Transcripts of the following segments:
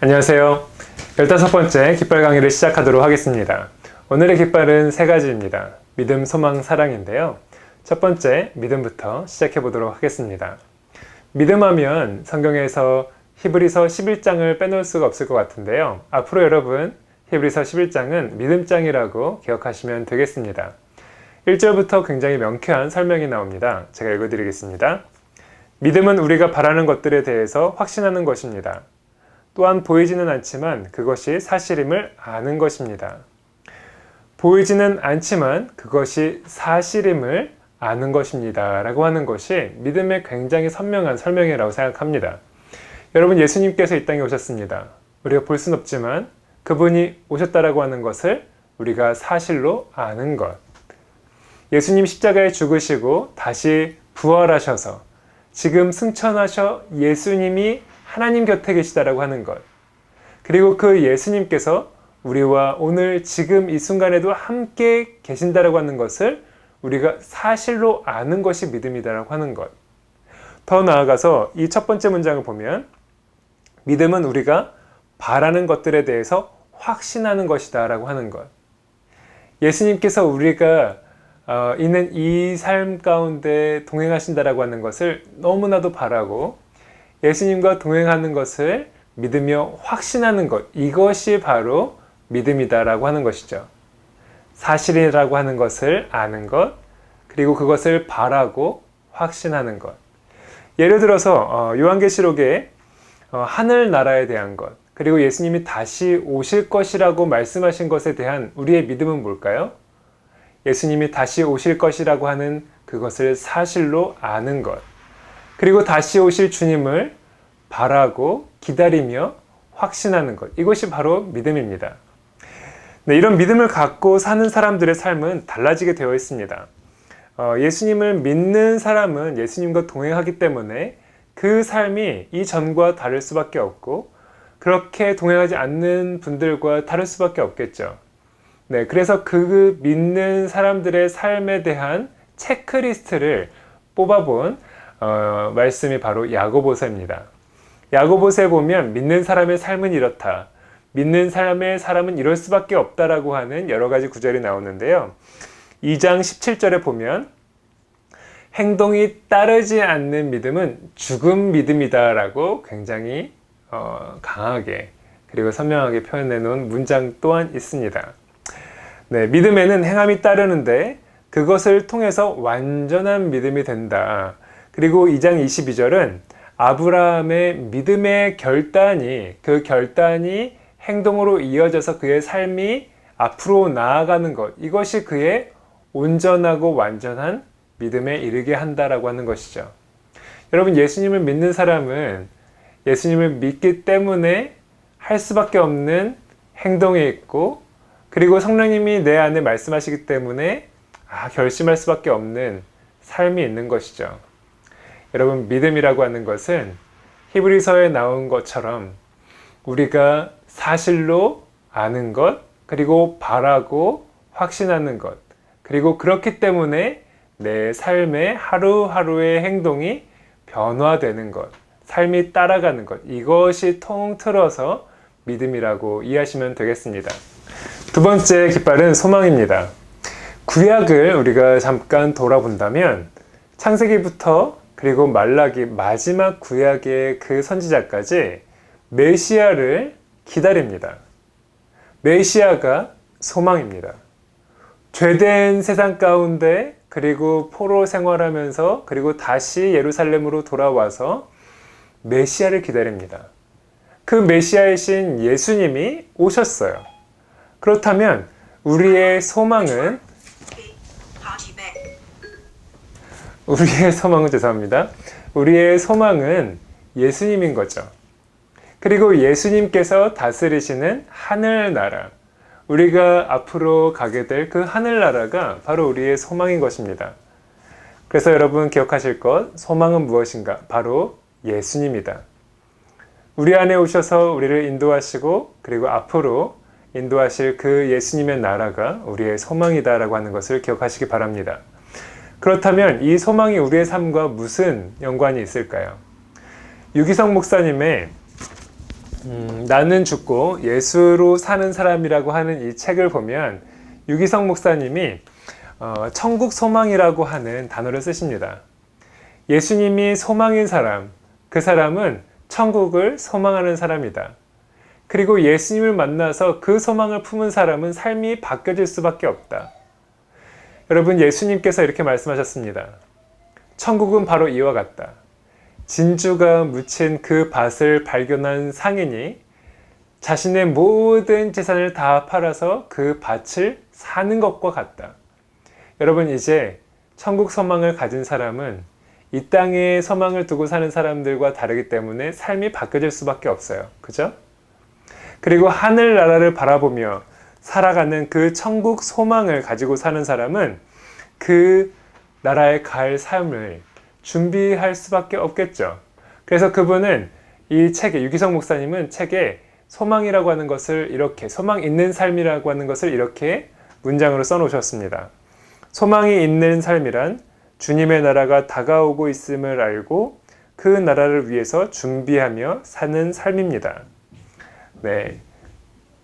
안녕하세요. 15번째 깃발 강의를 시작하도록 하겠습니다. 오늘의 깃발은 세 가지입니다. 믿음, 소망, 사랑인데요. 첫 번째, 믿음부터 시작해 보도록 하겠습니다. 믿음하면 성경에서 히브리서 11장을 빼놓을 수가 없을 것 같은데요. 앞으로 여러분 히브리서 11장은 믿음장이라고 기억하시면 되겠습니다. 1절부터 굉장히 명쾌한 설명이 나옵니다. 제가 읽어드리겠습니다. 믿음은 우리가 바라는 것들에 대해서 확신하는 것입니다. 또한 보이지는 않지만 그것이 사실임을 아는 것입니다. 보이지는 않지만 그것이 사실임을 아는 것입니다. 라고 하는 것이 믿음의 굉장히 선명한 설명이라고 생각합니다. 여러분, 예수님께서 이 땅에 오셨습니다. 우리가 볼 수는 없지만 그분이 오셨다라고 하는 것을 우리가 사실로 아는 것. 예수님 십자가에 죽으시고 다시 부활하셔서 지금 승천하셔 예수님이 하나님 곁에 계시다라고 하는 것. 그리고 그 예수님께서 우리와 오늘 지금 이 순간에도 함께 계신다라고 하는 것을 우리가 사실로 아는 것이 믿음이다라고 하는 것. 더 나아가서 이 첫 번째 문장을 보면 믿음은 우리가 바라는 것들에 대해서 확신하는 것이다 라고 하는 것. 예수님께서 우리가 있는 이 삶 가운데 동행하신다라고 하는 것을 너무나도 바라고 예수님과 동행하는 것을 믿으며 확신하는 것, 이것이 바로 믿음이다라고 하는 것이죠. 사실이라고 하는 것을 아는 것, 그리고 그것을 바라고 확신하는 것. 예를 들어서 요한계시록에 하늘나라에 대한 것, 그리고 예수님이 다시 오실 것이라고 말씀하신 것에 대한 우리의 믿음은 뭘까요? 예수님이 다시 오실 것이라고 하는 그것을 사실로 아는 것. 그리고 다시 오실 주님을 바라고 기다리며 확신하는 것. 이것이 바로 믿음입니다. 네, 이런 믿음을 갖고 사는 사람들의 삶은 달라지게 되어 있습니다. 예수님을 믿는 사람은 예수님과 동행하기 때문에 그 삶이 이전과 다를 수밖에 없고 그렇게 동행하지 않는 분들과 다를 수밖에 없겠죠. 네, 그래서 그 믿는 사람들의 삶에 대한 체크리스트를 뽑아본 말씀이 바로 야고보서입니다. 야고보서에 보면 믿는 사람의 삶은 이렇다, 믿는 사람은 이럴 수밖에 없다라고 하는 여러 가지 구절이 나오는데요. 2장 17절에 보면 행동이 따르지 않는 믿음은 죽은 믿음이다 라고 굉장히 강하게 그리고 선명하게 표현해 놓은 문장 또한 있습니다. 네, 믿음에는 행함이 따르는데 그것을 통해서 완전한 믿음이 된다. 그리고 2장 22절은 아브라함의 믿음의 결단이, 그 결단이 행동으로 이어져서 그의 삶이 앞으로 나아가는 것, 이것이 그의 온전하고 완전한 믿음에 이르게 한다라고 하는 것이죠. 여러분, 예수님을 믿는 사람은 예수님을 믿기 때문에 할 수밖에 없는 행동이 있고, 그리고 성령님이 내 안에 말씀하시기 때문에 결심할 수밖에 없는 삶이 있는 것이죠. 여러분, 믿음이라고 하는 것은 히브리서에 나온 것처럼 우리가 사실로 아는 것, 그리고 바라고 확신하는 것, 그리고 그렇기 때문에 내 삶의 하루하루의 행동이 변화되는 것, 삶이 따라가는 것, 이것이 통틀어서 믿음이라고 이해하시면 되겠습니다. 두 번째 깃발은 소망입니다. 구약을 우리가 잠깐 돌아본다면 창세기부터 그리고 말라기 마지막 구약의 그 선지자까지 메시아를 기다립니다. 메시아가 소망입니다. 죄된 세상 가운데 그리고 포로 생활하면서 그리고 다시 예루살렘으로 돌아와서 메시아를 기다립니다. 그 메시아이신 예수님이 오셨어요. 그렇다면 우리의 소망은 우리의 소망은 예수님인 거죠. 그리고 예수님께서 다스리시는 하늘나라, 우리가 앞으로 가게 될 그 하늘나라가 바로 우리의 소망인 것입니다. 그래서 여러분 기억하실 것, 소망은 무엇인가? 바로 예수님이다. 우리 안에 오셔서 우리를 인도하시고 그리고 앞으로 인도하실 그 예수님의 나라가 우리의 소망이다라고 하는 것을 기억하시기 바랍니다. 그렇다면 이 소망이 우리의 삶과 무슨 연관이 있을까요? 유기성 목사님의 나는 죽고 예수로 사는 사람이라고 하는 이 책을 보면 유기성 목사님이 천국 소망이라고 하는 단어를 쓰십니다. 예수님이 소망인 사람, 그 사람은 천국을 소망하는 사람이다. 그리고 예수님을 만나서 그 소망을 품은 사람은 삶이 바뀌어질 수밖에 없다. 여러분, 예수님께서 이렇게 말씀하셨습니다. 천국은 바로 이와 같다. 진주가 묻힌 그 밭을 발견한 상인이 자신의 모든 재산을 다 팔아서 그 밭을 사는 것과 같다. 여러분, 이제 천국 소망을 가진 사람은 이 땅에 소망을 두고 사는 사람들과 다르기 때문에 삶이 바뀌어질 수밖에 없어요. 그죠? 그리고 하늘나라를 바라보며 살아가는 그 천국 소망을 가지고 사는 사람은 그 나라에 갈 삶을 준비할 수밖에 없겠죠. 그래서 그분은 이 책에, 유기성 목사님은 책에 소망이라고 하는 것을 이렇게, 소망 있는 삶이라고 하는 것을 이렇게 문장으로 써놓으셨습니다. 소망이 있는 삶이란 주님의 나라가 다가오고 있음을 알고 그 나라를 위해서 준비하며 사는 삶입니다. 네,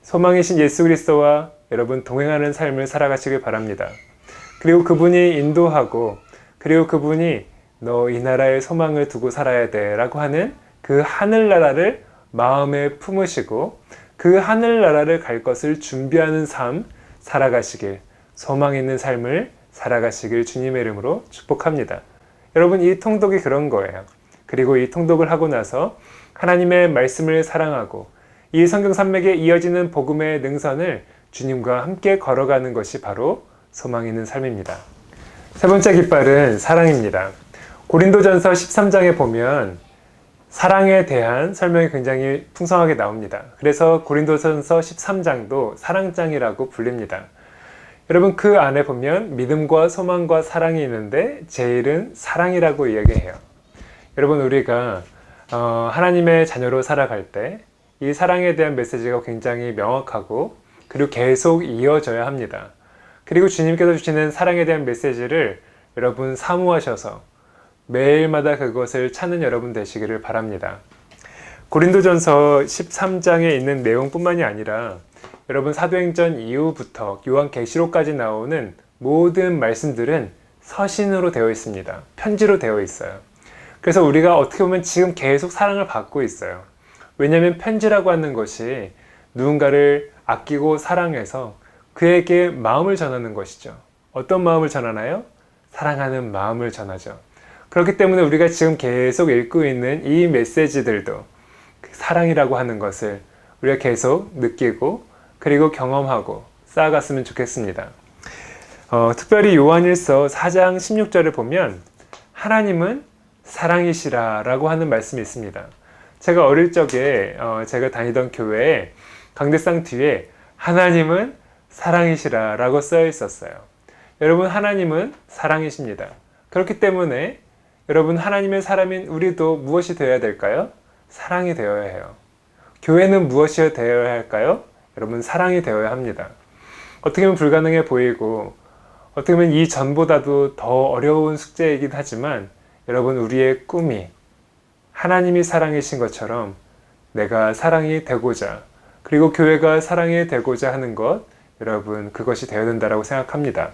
소망이신 예수 그리스도와 여러분 동행하는 삶을 살아가시길 바랍니다. 그리고 그분이 인도하고, 그리고 그분이 너 이 나라에 소망을 두고 살아야 돼 라고 하는 그 하늘나라를 마음에 품으시고 그 하늘나라를 갈 것을 준비하는 삶 살아가시길, 소망 있는 삶을 살아가시길 주님의 이름으로 축복합니다. 여러분, 이 통독이 그런 거예요. 그리고 이 통독을 하고 나서 하나님의 말씀을 사랑하고 이 성경 산맥에 이어지는 복음의 능선을 주님과 함께 걸어가는 것이 바로 소망 있는 삶입니다. 세 번째 깃발은 사랑입니다. 고린도전서 13장에 보면 사랑에 대한 설명이 굉장히 풍성하게 나옵니다. 그래서 고린도전서 13장도 사랑장이라고 불립니다. 여러분, 그 안에 보면 믿음과 소망과 사랑이 있는데 제일은 사랑이라고 이야기해요. 여러분, 우리가 하나님의 자녀로 살아갈 때 이 사랑에 대한 메시지가 굉장히 명확하고 그리고 계속 이어져야 합니다. 그리고 주님께서 주시는 사랑에 대한 메시지를 여러분 사모하셔서 매일마다 그것을 찾는 여러분 되시기를 바랍니다. 고린도전서 13장에 있는 내용뿐만이 아니라 여러분 사도행전 이후부터 요한계시록까지 나오는 모든 말씀들은 서신으로 되어 있습니다. 편지로 되어 있어요. 그래서 우리가 어떻게 보면 지금 계속 사랑을 받고 있어요. 왜냐하면 편지라고 하는 것이 누군가를 아끼고 사랑해서 그에게 마음을 전하는 것이죠. 어떤 마음을 전하나요? 사랑하는 마음을 전하죠. 그렇기 때문에 우리가 지금 계속 읽고 있는 이 메시지들도 사랑이라고 하는 것을 우리가 계속 느끼고 그리고 경험하고 쌓아갔으면 좋겠습니다. 특별히 요한일서 4장 16절을 보면 하나님은 사랑이시라 라고 하는 말씀이 있습니다. 제가 어릴 적에 제가 다니던 교회에 강대상 뒤에 하나님은 사랑이시라 라고 쓰여 있었어요. 여러분, 하나님은 사랑이십니다. 그렇기 때문에 여러분, 하나님의 사람인 우리도 무엇이 되어야 될까요? 사랑이 되어야 해요. 교회는 무엇이 되어야 할까요? 여러분, 사랑이 되어야 합니다. 어떻게 보면 불가능해 보이고 어떻게 보면 이 전보다도 더 어려운 숙제이긴 하지만 여러분, 우리의 꿈이 하나님이 사랑이신 것처럼 내가 사랑이 되고자, 그리고 교회가 사랑이 되고자 하는 것, 여러분, 그것이 되어야 된다고 생각합니다.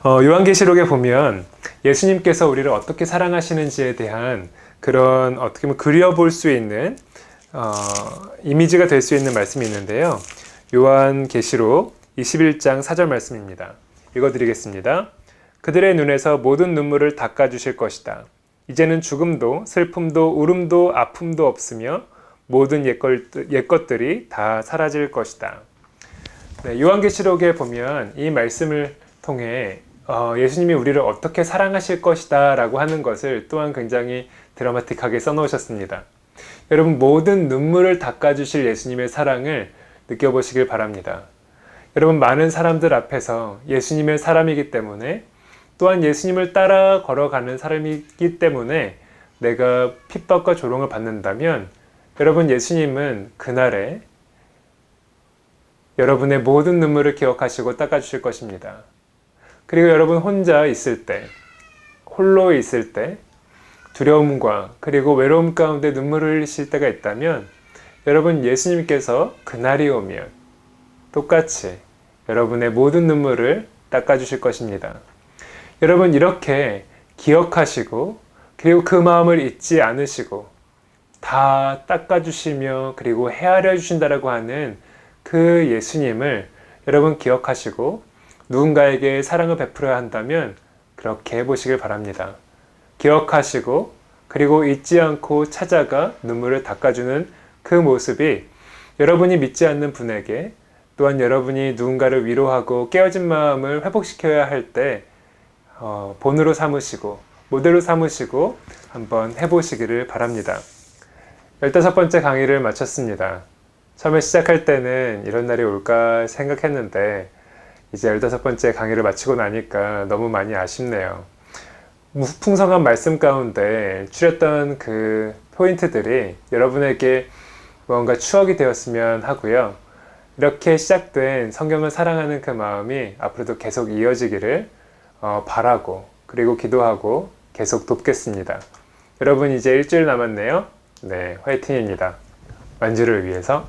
요한계시록에 보면 예수님께서 우리를 어떻게 사랑하시는지에 대한 그런 어떻게 보면 그려볼 수 있는 이미지가 될 수 있는 말씀이 있는데요. 요한계시록 21장 4절 말씀입니다. 읽어드리겠습니다. 그들의 눈에서 모든 눈물을 닦아주실 것이다. 이제는 죽음도 슬픔도 울음도 아픔도 없으며 모든 옛것들이 다 사라질 것이다. 네, 요한계시록에 보면 이 말씀을 통해 예수님이 우리를 어떻게 사랑하실 것이다 라고 하는 것을 또한 굉장히 드라마틱하게 써놓으셨습니다. 여러분, 모든 눈물을 닦아주실 예수님의 사랑을 느껴보시길 바랍니다. 여러분, 많은 사람들 앞에서 예수님의 사람이기 때문에 또한 예수님을 따라 걸어가는 사람이기 때문에 내가 핍박과 조롱을 받는다면 여러분, 예수님은 그날에 여러분의 모든 눈물을 기억하시고 닦아주실 것입니다. 그리고 여러분 혼자 있을 때, 홀로 있을 때 두려움과 그리고 외로움 가운데 눈물을 흘리실 때가 있다면 여러분, 예수님께서 그날이 오면 똑같이 여러분의 모든 눈물을 닦아주실 것입니다. 여러분, 이렇게 기억하시고 그리고 그 마음을 잊지 않으시고 다 닦아주시며 그리고 헤아려 주신다라고 하는 그 예수님을 여러분 기억하시고 누군가에게 사랑을 베풀어야 한다면 그렇게 해보시길 바랍니다. 기억하시고 그리고 잊지 않고 찾아가 눈물을 닦아주는 그 모습이 여러분이 믿지 않는 분에게, 또한 여러분이 누군가를 위로하고 깨어진 마음을 회복시켜야 할 때 본으로 삼으시고 모델로 삼으시고 한번 해보시기를 바랍니다. 15번째 강의를 마쳤습니다. 처음에 시작할 때는 이런 날이 올까 생각했는데 이제 15번째 강의를 마치고 나니까 너무 많이 아쉽네요. 풍성한 말씀 가운데 추렸던 그 포인트들이 여러분에게 무언가 추억이 되었으면 하고요. 이렇게 시작된 성경을 사랑하는 그 마음이 앞으로도 계속 이어지기를 바라고 그리고 기도하고 계속 돕겠습니다. 여러분, 이제 일주일 남았네요. 네, 화이팅입니다. 완주를 위해서.